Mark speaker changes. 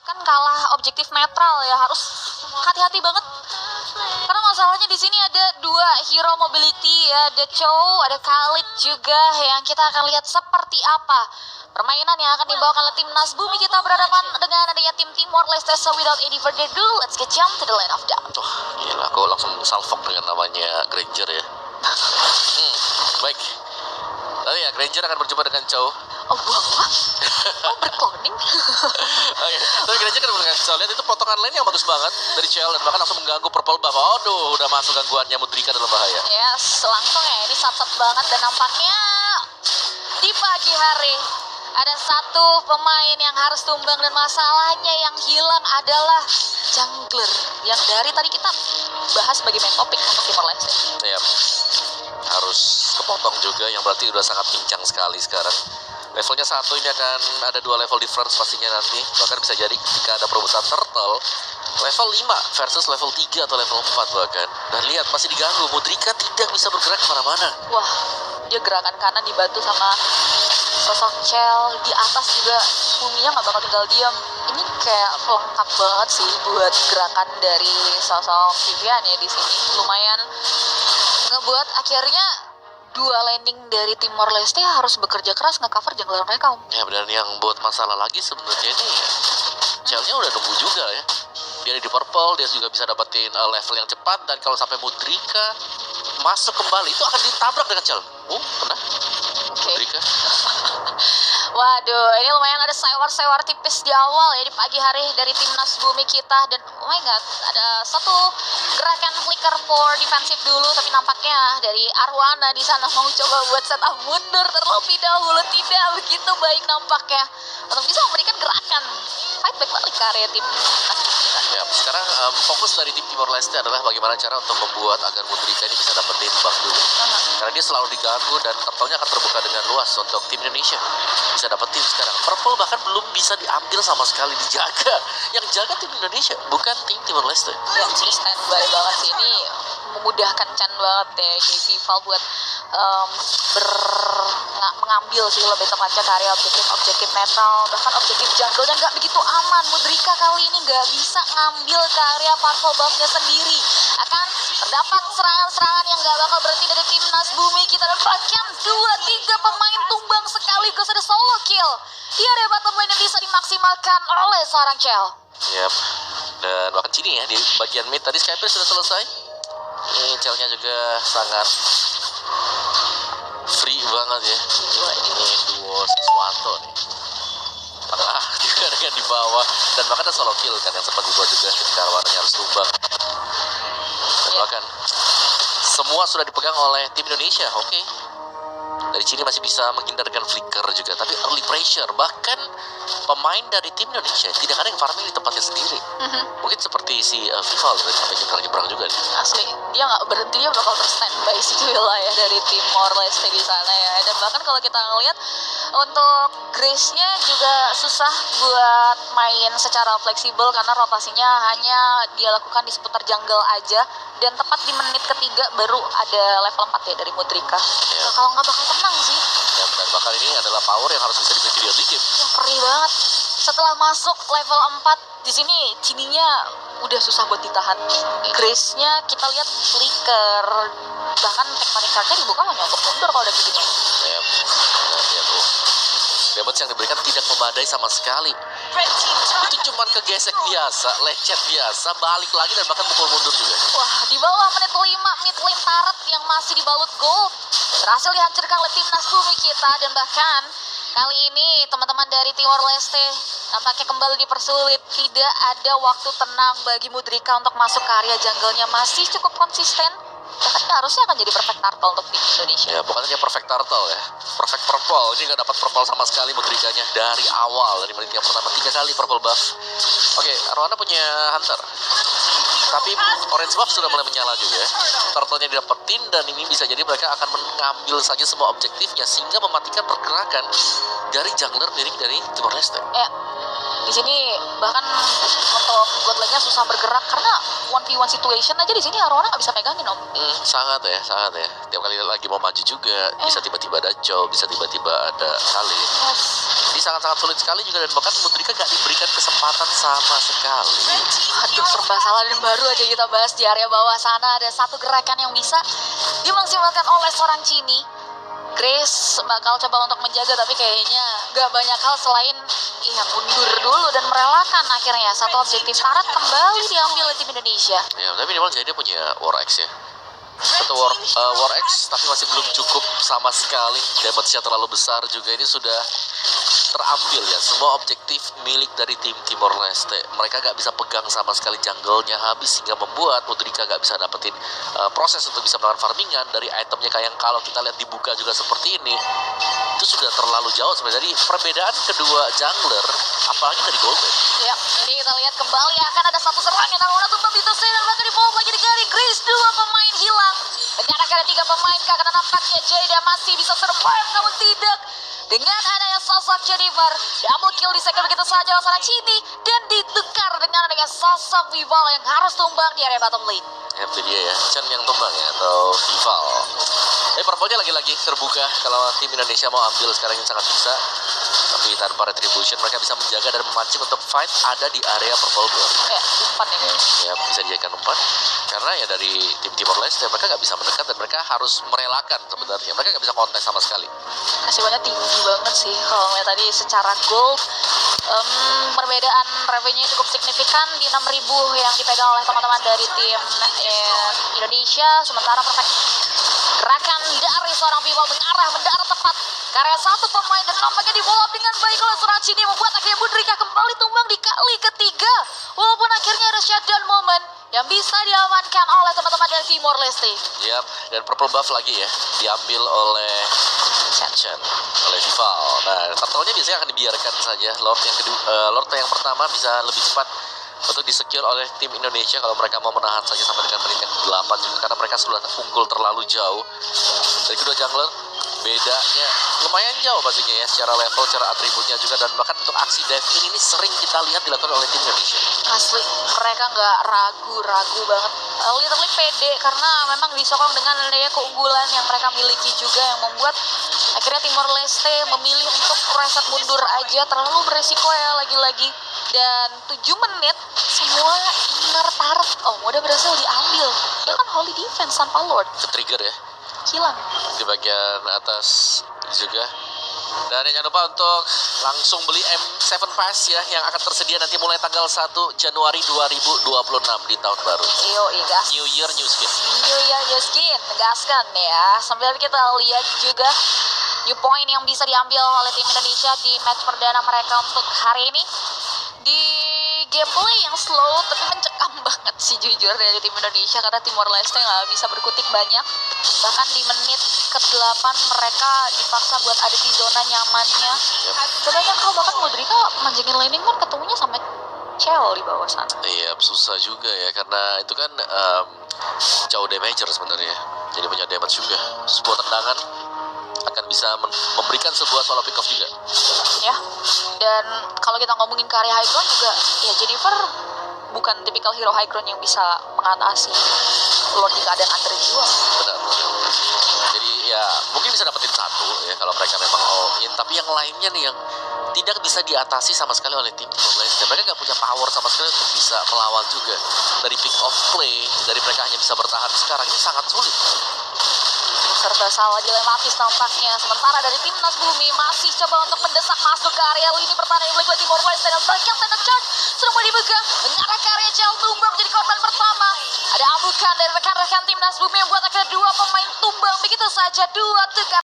Speaker 1: kan kalah objektif netral ya, harus hati-hati banget. Karena masalahnya di sini ada dua hero mobility ya, ada Chow, ada Khalid juga yang kita akan lihat seperti apa permainan yang akan dibawakan oleh timnas Bumi kita berhadapan dengan adanya tim Timor Leste. So without any further ado, let's get jump to the line of doubt.
Speaker 2: Gila, aku langsung salfok dengan namanya Granger ya. Baik. Lalu ya, Granger akan berjumpa dengan Chow.
Speaker 1: Oh, wah. Oh, berkloning.
Speaker 2: Oke, terus Granger akan berjumpa dengan Chow. Lihat itu potongan lane yang bagus banget dari Chow dan bahkan langsung mengganggu purple buff. Aduh, udah masuk gangguannya Mudrika dalam bahaya.
Speaker 1: Yes, langsung ya, ini sat-sat banget dan nampaknya di pagi hari ada satu pemain yang harus tumbang dan masalahnya yang hilang adalah jungler yang dari tadi kita bahas sebagai main topik untuk Timor Leste.
Speaker 2: Yap. Harus kepotong juga yang berarti udah sangat pincang sekali sekarang. Levelnya 1 ini akan ada 2 level difference pastinya nanti. Bahkan bisa jadi ketika ada perebutan turtle level 5 versus level 3 atau level 4 bahkan. Dan lihat masih diganggu, Mudrika tidak bisa bergerak kemana-mana.
Speaker 1: Wah, dia gerakan kanan dibantu sama sosok Chell, di atas juga Buminya nggak bakal tinggal diam. Ini kayak pelengkap banget sih buat gerakan dari sosok Vivian ya di sini. Lumayan ngebuat akhirnya dua landing dari Timor Leste harus bekerja keras nge-cover jungler mereka.
Speaker 2: Ya, dan yang buat masalah lagi sebenarnya ini ya, Chell-nya udah nunggu juga ya. Dia di purple, dia juga bisa dapetin level yang cepat. Dan kalau sampai Mudrika masuk kembali, itu akan ditabrak dengan Chell. Kena Mudrika.
Speaker 1: Waduh, ini lumayan ada sewar-sewar tipis di awal ya di pagi hari dari timnas Bumi kita. Dan oh my god, ada satu gerakan flicker for defensif dulu, tapi nampaknya dari Arwana di sana mau coba buat setup mundur terlebih dahulu. Tidak begitu baik nampaknya untuk bisa memberikan gerakan fight back balik ke area timnas kita.
Speaker 2: Ya, sekarang fokus dari tim Timor Leste adalah bagaimana cara untuk membuat agar Mudrika ini bisa dapetin buff dulu. Karena dia selalu diganggu dan turtle-nya akan terbuka dengan luas untuk tim Indonesia. Bisa dapetin sekarang. Purple bahkan belum bisa diambil sama sekali, dijaga. Yang jaga tim Indonesia, bukan tim Timor Leste.
Speaker 1: Ya, sih standby banget sih ini, memudahkan Chan banget ya kayak Vival buat mengambil sih lebih tepatnya ke area objektif netral, bahkan objektif jungle-nya nggak begitu aman. Mudrika kali ini nggak bisa ngambil ke area purple buff-nya sendiri. Akan terdapat serangan-serangan yang nggak bakal berhenti dari timnas Bumi kita, dan bahkan 2-3 pemain tumbang sekaligus ada solo kill di area bottom lane yang bisa dimaksimalkan oleh seorang Chell.
Speaker 2: Yap. Dan bahkan sini ya di bagian mid tadi Skype sudah selesai. Ini Chell-nya juga sangat free banget ya. Ini duo Siswanto nih. Tengah juga dengan di bawah. Dan bahkan ada solo kill kan yang sempat dibuat juga ketika warnanya harus tumbang. Dan bahkan semua sudah dipegang oleh tim Indonesia. Oke. Dari sini masih bisa menghindar dengan flicker juga, tapi early pressure. Bahkan pemain dari tim Indonesia tidak ada yang farming di tempatnya sendiri. Mungkin seperti si Vival sampai nyebrang juga nih.
Speaker 1: Asli, dia nggak berhenti, dia bakal terstandby sih wilayah dari Timor Leste di sana ya. Dan bahkan kalau kita ngelihat untuk Grace-nya juga susah buat main secara fleksibel karena rotasinya hanya dia lakukan di seputar jungle aja. Dan tepat di menit ketiga baru ada level 4 ya dari Mudrika.
Speaker 2: Ya.
Speaker 1: Kalau nggak bakal tenang sih.
Speaker 2: Ya, dan bahkan ini adalah power yang harus bisa dimiliki di early game.
Speaker 1: Yang perih banget. Setelah masuk level 4 di sini Cininya udah susah buat ditahan. Grace-nya kita lihat flicker, bahkan teknik card-nya dibuka hanya untuk mundur kalau ada begini.
Speaker 2: Ya, dan ya tuh. Damage yang diberikan tidak memadai sama sekali. Itu cuman kegesek biasa, lecet biasa, balik lagi dan bahkan pukul mundur juga.
Speaker 1: Wah, di bawah menit 5 mid lane turret yang masih dibalut gold berhasil dihancurkan oleh timnas Bumi kita. Dan bahkan kali ini teman-teman dari Timor Leste nampaknya kembali dipersulit. Tidak ada waktu tenang bagi Mudrika untuk masuk ke area jungle-nya. Masih cukup konsisten. Bahkan harusnya akan jadi perfect turtle untuk tim Indonesia.
Speaker 2: Ya, bukan hanya perfect turtle ya, perfect purple. Ini nggak dapat purple sama sekali Mudrikanya dari awal, dari menit yang pertama 3 kali purple buff. Oke, Arwana punya hunter, tapi orange buff sudah mulai menyala juga. Turtle-nya didapetin dan ini bisa jadi mereka akan mengambil saja semua objektifnya sehingga mematikan pergerakan dari jungler milik dari Timor Leste.
Speaker 1: Ya, Di sini bahkan untuk Godland-nya susah bergerak karena 1v1 situation aja di sini Arona nggak bisa pegangin Om.
Speaker 2: Sangat ya. Tiap kali lagi mau maju juga bisa tiba-tiba ada Chow, bisa tiba-tiba ada Khalid.
Speaker 1: Yes.
Speaker 2: Jadi sangat-sangat sulit sekali juga, dan bahkan Mudrika gak diberikan kesempatan sama sekali.
Speaker 1: Aduh, serba salah, dan baru aja kita bahas di area bawah sana ada satu gerakan yang bisa dimaksimalkan oleh seorang Cini. Grace bakal coba untuk menjaga, tapi kayaknya gak banyak hal selain mundur dulu dan merelakan akhirnya satu objektif syarat kembali diambil oleh tim Indonesia.
Speaker 2: Ya, tapi minimal jadi dia punya War X ya. Satu War X, tapi masih belum cukup sama sekali. Damage-nya terlalu besar juga. Ini sudah terambil ya semua objektif milik dari tim Timor Leste. Mereka gak bisa pegang sama sekali, jungle-nya habis, sehingga membuat Mudrika gak bisa dapetin proses untuk bisa melakukan farmingan dari itemnya. Kayak yang kalau kita lihat dibuka juga seperti ini, itu sudah terlalu jauh sebenarnya. Jadi perbedaan kedua jungler, apalagi dari Golden.
Speaker 1: Ya, ini kita lihat kembali akan ada satu serangan Arona tumbang di Tosei dan bahkan dibawah lagi di Gary. Grace, 2 pemain hilang. Mengarahkan ada 3 pemain karena nampaknya Jada masih bisa survive, namun tidak. Dengan adanya sosok Jennifer, double kill di segmen begitu saja oleh seorang Cini, dan ditukar dengan sosok Vival yang harus tumbang di area bottom lane.
Speaker 2: Ya, itu dia ya, Chen yang tumbang ya, atau Vival. Tapi purple-nya lagi-lagi terbuka. Kalau tim Indonesia mau ambil sekarang ini sangat bisa, tapi tanpa retribution mereka bisa menjaga dan memancing untuk fight ada di area purple blue.
Speaker 1: Ya, umpan ini.
Speaker 2: Ya, bisa dijadikan umpan karena ya dari tim Timor Leste mereka nggak bisa mendekat dan mereka harus merelakan sebenarnya. Mereka nggak bisa kontak sama sekali.
Speaker 1: Kasihnya tinggi banget sih kalau ngeliat tadi secara gold. Perbedaan revenue cukup signifikan di 6.000 yang dipegang oleh teman-teman dari tim Indonesia. Sementara perfect gerakan dari seorang Vival mendarat tepat karena satu pemain dan nampaknya dibolak dengan baik oleh seorang Cini, membuat akhirnya Mudrika kembali tumbang di kali ketiga. Walaupun akhirnya ada shutdown moment yang bisa diamankan oleh teman-teman dari Timor Leste.
Speaker 2: Yap, dan purple buff lagi ya diambil oleh Chen, oleh Vival. Nah, turtle-nya biasanya akan dibiarkan saja. Lord yang pertama bisa lebih cepat untuk di-secure oleh tim Indonesia kalau mereka mau menahan saja sampai dengan peringkat 8 juga, karena mereka sudah unggul terlalu jauh. Dari kedua jungler bedanya lumayan jauh pastinya ya, secara level, secara atributnya juga, dan bahkan untuk aksi dive ini sering kita lihat dilakukan oleh tim Indonesia.
Speaker 1: Asli, mereka nggak ragu banget, literally pede karena memang disokong dengan adanya keunggulan yang mereka miliki juga, yang membuat akhirnya Timor Leste memilih untuk reset mundur aja, terlalu beresiko ya lagi-lagi. Dan 7 menit semua inner turret udah berhasil diambil, bahkan Holy Defense tanpa Lord
Speaker 2: Ke-trigger ya,
Speaker 1: hilang
Speaker 2: di bagian atas juga. Dan jangan lupa untuk langsung beli M7 Pass ya, yang akan tersedia nanti mulai tanggal 1 Januari 2026 di tahun baru.
Speaker 1: gas.
Speaker 2: New Year, New Skin.
Speaker 1: New Year, New Skin, tegaskan ya. Sambil kita lihat juga new point yang bisa diambil oleh tim Indonesia di match perdana mereka untuk hari ini. Di gameplay yang slow tapi mencekam banget sih jujur dari tim Indonesia, karena Timor Leste nggak bisa berkutik banyak. Bahkan di menit ke-8 mereka dipaksa buat ada di zona nyamannya. Sebenarnya kalau bahkan Mudrika manjingin laning pun ketemunya sama Cel di bawah sana.
Speaker 2: Iya, susah juga ya, karena itu kan jauh damager sebenarnya. Jadi punya damage juga. Sebuah tendangan akan bisa memberikan sebuah solo pick off juga.
Speaker 1: Ya, dan kalau kita ngomongin karya high ground juga, ya Jennifer bukan tipikal hero high ground yang bisa mengatasi Lord di keadaan underjual.
Speaker 2: Benar. Jadi ya mungkin bisa dapetin satu ya kalau mereka memang all in, tapi yang lainnya nih yang tidak bisa diatasi sama sekali oleh tim Timor Leste. Mereka nggak punya power sama sekali untuk bisa melawan juga. Dari pick off play, dari mereka hanya bisa bertahan sekarang ini sangat sulit.
Speaker 1: Serba salah, dilematis tampaknya. Sementara dari timnas Bumi masih coba untuk mendesak masuk ke area lini pertahanan yang oleh Timor Leste, dan bagian tanda charge sudah mulai dibuka mengarah ke area Cel. Tumbang menjadi korban pertama. Ada ambukan dari rekan-rekan timnas Bumi yang buat akhirnya 2 pemain tumbang begitu saja, 2 tukar.